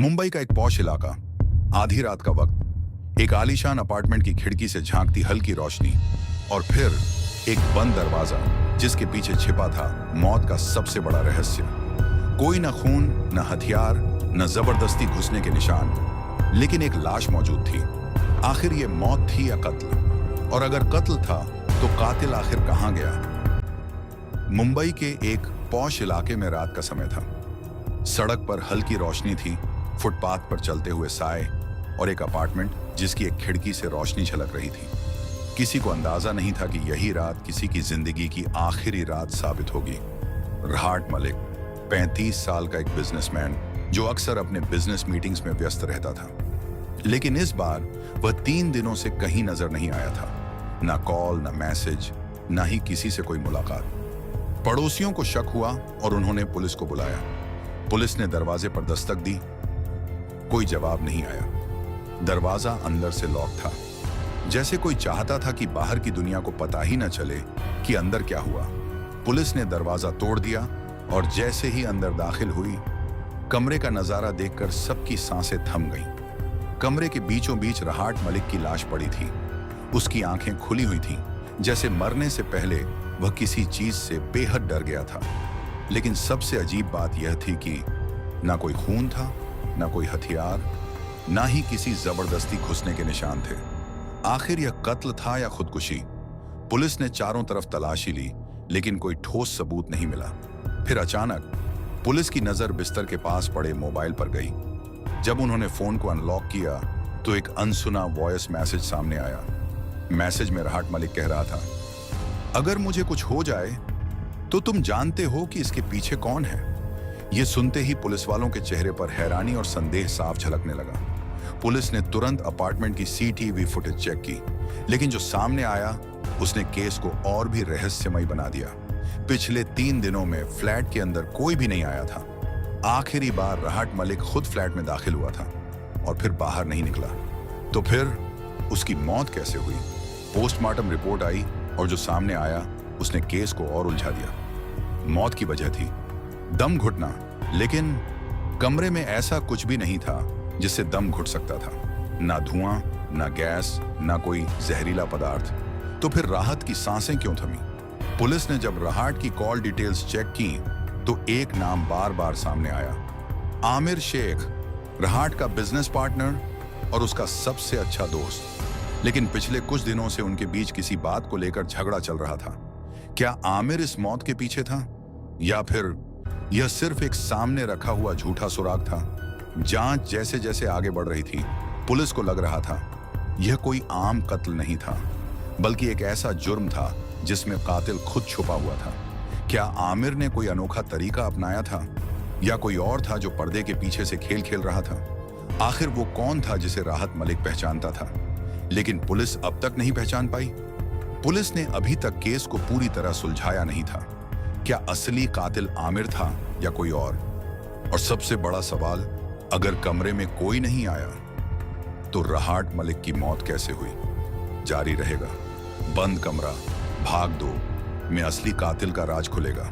मुंबई का एक पॉश इलाका, आधी रात का वक्त, एक आलीशान अपार्टमेंट की खिड़की से झांकती हल्की रोशनी और फिर एक बंद दरवाजा जिसके पीछे छिपा था मौत का सबसे बड़ा रहस्य। कोई न खून, न हथियार, न जबरदस्ती घुसने के निशान, लेकिन एक लाश मौजूद थी। आखिर ये मौत थी या कत्ल? और अगर कत्ल था तो कातिल आखिर कहां गया? मुंबई के एक पॉश इलाके में रात का समय था। सड़क पर हल्की रोशनी थी, फुटपाथ पर चलते हुए साए और एक अपार्टमेंट जिसकी एक खिड़की से रोशनी झलक रही थी। किसी को अंदाजा नहीं था कि यही रात किसी की जिंदगी की आखिरी रात साबित होगी। रहाट मलिक, 35 साल का एक बिजनेसमैन जो अक्सर अपने बिजनेस मीटिंग्स में व्यस्त रहता था, लेकिन इस बार वह 3 दिनों से कहीं नजर नहीं आया था। ना कॉल, ना मैसेज, ना ही किसी से कोई मुलाकात। पड़ोसियों को शक हुआ और उन्होंने पुलिस को बुलाया। पुलिस ने दरवाजे पर दस्तक दी, कोई जवाब नहीं आया। दरवाजा अंदर से लॉक था, जैसे कोई चाहता था कि बाहर की दुनिया को पता ही न चले कि अंदर क्या हुआ। पुलिस ने दरवाजा तोड़ दिया और जैसे ही अंदर दाखिल हुई, कमरे का नजारा देखकर सबकी सांसें थम गईं। कमरे के बीचों बीच रहाट मलिक की लाश पड़ी थी। उसकी आंखें खुली हुई थीं, जैसे मरने से पहले वह किसी चीज से बेहद डर गया था। लेकिन सबसे अजीब बात यह थी कि ना कोई खून था, ना कोई हथियार, ना ही किसी जबरदस्ती घुसने के निशान थे। आखिर यह कत्ल था या खुदकुशी? पुलिस ने चारों तरफ तलाशी ली, लेकिन कोई ठोस सबूत नहीं मिला। फिर अचानक पुलिस की नजर बिस्तर के पास पड़े मोबाइल पर गई। जब उन्होंने फोन को अनलॉक किया तो एक अनसुना वॉइस मैसेज सामने आया। मैसेज में रहाट मलिक कह रहा था, अगर मुझे कुछ हो जाए तो तुम जानते हो कि इसके पीछे कौन है। यह सुनते ही पुलिस वालों के चेहरे पर हैरानी और संदेह साफ झलकने लगा। पुलिस ने तुरंत अपार्टमेंट की सीसीटीवी फुटेज चेक की, लेकिन जो सामने आया उसने केस को और भी रहस्यमय बना दिया। पिछले 3 दिनों में फ्लैट के अंदर कोई भी नहीं आया था। आखिरी बार रहाट मलिक खुद फ्लैट में दाखिल हुआ था और फिर बाहर नहीं निकला। तो फिर उसकी मौत कैसे हुई? पोस्टमार्टम रिपोर्ट आई और जो सामने आया उसने केस को और उलझा दिया। मौत की वजह थी दम घुटना, लेकिन कमरे में ऐसा कुछ भी नहीं था जिससे दम घुट सकता था। ना धुआं, ना गैस, ना कोई जहरीला पदार्थ। तो फिर राहत की सांसें क्यों थमी? पुलिस ने जब रहाट की कॉल डिटेल्स चेक की तो एक नाम बार बार सामने आया, आमिर शेख, रहाट का बिजनेस पार्टनर और उसका सबसे अच्छा दोस्त। लेकिन पिछले कुछ दिनों से उनके बीच किसी बात को लेकर झगड़ा चल रहा था। क्या आमिर इस मौत के पीछे था, या फिर यह सिर्फ एक सामने रखा हुआ झूठा सुराग था? जांच जैसे जैसे आगे बढ़ रही थी, पुलिस को लग रहा था यह कोई आम कत्ल नहीं था, बल्कि एक ऐसा जुर्म था जिसमें कातिल खुद छुपा हुआ था। क्या आमिर ने कोई अनोखा तरीका अपनाया था, या कोई और था जो पर्दे के पीछे से खेल खेल रहा था? आखिर वो कौन था जिसे राहत मलिक पहचानता था, लेकिन पुलिस अब तक नहीं पहचान पाई? पुलिस ने अभी तक केस को पूरी तरह सुलझाया नहीं था। क्या असली कातिल आमिर था या कोई और? और सबसे बड़ा सवाल, अगर कमरे में कोई नहीं आया तो रहाट मलिक की मौत कैसे हुई? जारी रहेगा। बंद कमरा भाग 2 में असली कातिल का राज खुलेगा।